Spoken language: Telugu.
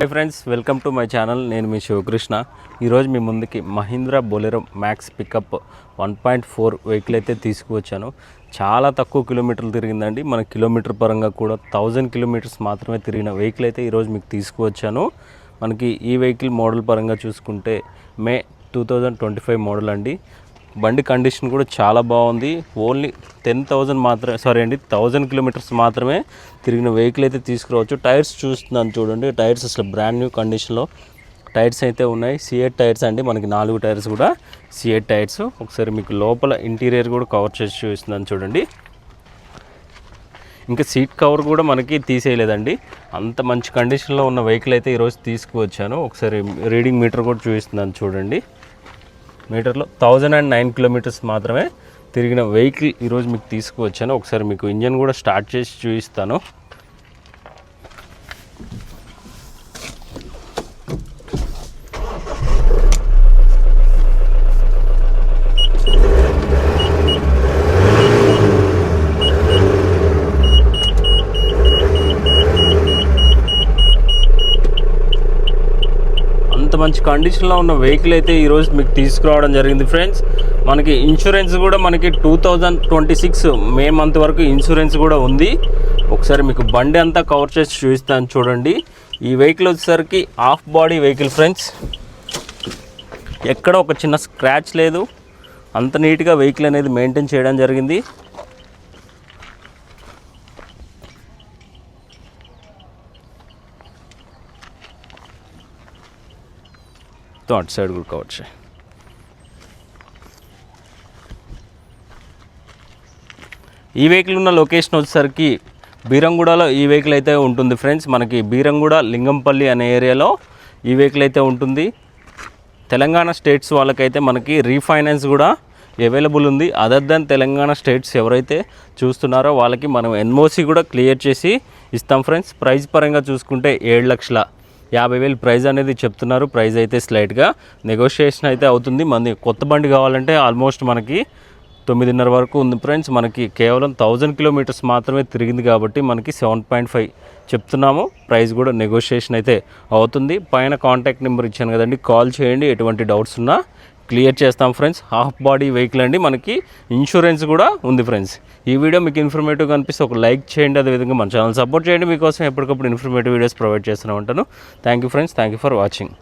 High friends, welcome to my channel. నేను మీ శివకృష్ణ. ఈరోజు మీ ముందుకి Mahindra Bolero Max pickup 1.4 vehicle అయితే తీసుకువచ్చాను. చాలా తక్కువ కిలోమీటర్లు తిరిగిందండి. మన కిలోమీటర్ పరంగా కూడా 1000 కిలోమీటర్స్ మాత్రమే తిరిగిన వెహికల్ అయితే ఈరోజు మీకు తీసుకువచ్చాను. మనకి ఈ వెహికల్ మోడల్ పరంగా చూసుకుంటే మే 2025 మోడల్ అండి. బండి కండిషన్ కూడా చాలా బాగుంది. ఓన్లీ 1000 కిలోమీటర్స్ మాత్రమే తిరిగిన వెహికల్ అయితే తీసుకురావచ్చు. టైర్స్ చూస్తున్నాను చూడండి. టైర్స్ అసలు బ్రాండ్ న్యూ కండిషన్లో టైర్స్ అయితే ఉన్నాయి. C8 టైర్స్ అండి. మనకి 4 టైర్స్ కూడా C8 టైర్స్. ఒకసారి మీకు లోపల ఇంటీరియర్ కూడా కవర్ చేసి చూస్తున్నాను చూడండి. ఇంకా సీట్ కవర్ కూడా మనకి తీసేయలేదండి. అంత మంచి కండిషన్లో ఉన్న వెహికల్ అయితే ఈరోజు తీసుకువచ్చాను. ఒకసారి రీడింగ్ మీటర్ కూడా చూపిస్తున్నాను చూడండి. మీటర్లో 1009 కిలోమీటర్స్ మాత్రమే తిరిగిన వెహికల్ ఈరోజు మీకు తీసుకువచ్చాను. ఒకసారి మీకు ఇంజన్ కూడా స్టార్ట్ చేసి చూపిస్తాను. మంచి కండిషన్లో ఉన్న వెహికల్ అయితే ఈరోజు మీకు తీసుకురావడం జరిగింది ఫ్రెండ్స్. మనకి ఇన్సూరెన్స్ కూడా మనకి 2026 మే మంత్ వరకు ఇన్సూరెన్స్ కూడా ఉంది. ఒకసారి మీకు బండి అంతా కవర్ చేసి చూపిస్తాను చూడండి. ఈ వెహికల్ వచ్చేసరికి హాఫ్ బాడీ వెహికల్ ఫ్రెండ్స్. ఎక్కడ ఒక చిన్న స్క్రాచ్ లేదు. అంత నీట్గా వెహికల్ అనేది మెయింటైన్ చేయడం జరిగింది. అటు సైడ్ కూడా కవర్ చేయి. ఈ వెహికల్ ఉన్న లొకేషన్ వచ్చేసరికి బీరంగూడలో ఈ వెహికల్ అయితే ఉంటుంది ఫ్రెండ్స్. మనకి బీరంగూడ లింగంపల్లి అనే ఏరియాలో ఈ వెహికల్ అయితే ఉంటుంది. తెలంగాణ స్టేట్స్ వాళ్ళకైతే మనకి రీఫైనాన్స్ కూడా అవైలబుల్ ఉంది. అదర్ దెన్ తెలంగాణ స్టేట్స్ ఎవరైతే చూస్తున్నారో వాళ్ళకి మనం NOC కూడా క్లియర్ చేసి ఇస్తాం ఫ్రెండ్స్. ప్రైస్ పరంగా చూసుకుంటే 7,50,000 ప్రైస్ అనేది చెప్తున్నారు. ప్రైస్ అయితే స్లైట్గా నెగోషియేషన్ అయితే అవుతుంది. మన కొత్త బండి కావాలంటే ఆల్మోస్ట్ మనకి 9,500 వరకు ఉంది ఫ్రెండ్స్. మనకి కేవలం 1000 కిలోమీటర్స్ మాత్రమే తిరిగింది కాబట్టి మనకి 7.5 చెప్తున్నాము. ప్రైస్ కూడా నెగోషియేషన్ అయితే అవుతుంది. పైన కాంటాక్ట్ నెంబర్ ఇచ్చాను కదండి, కాల్ చేయండి. ఎటువంటి డౌట్స్ ఉన్నా క్లియర్ చేస్తాం ఫ్రెండ్స్. హాఫ్ బాడీ వెహికల్ అండి. మనకి ఇన్సూరెన్స్ కూడా ఉంది ఫ్రెండ్స్. ఈ వీడియో మీకు ఇన్ఫర్మేటివ్గా అనిపిస్తే ఒక లైక్ చేయండి. అదేవిధంగా మన ఛానల్ సపోర్ట్ చేయండి. మీకోసం ఎప్పటికప్పుడు ఇన్ఫర్మేటివ్ వీడియోస్ ప్రొవైడ్ చేస్తూనే ఉంటాను. Thank you friends. Thank you for watching.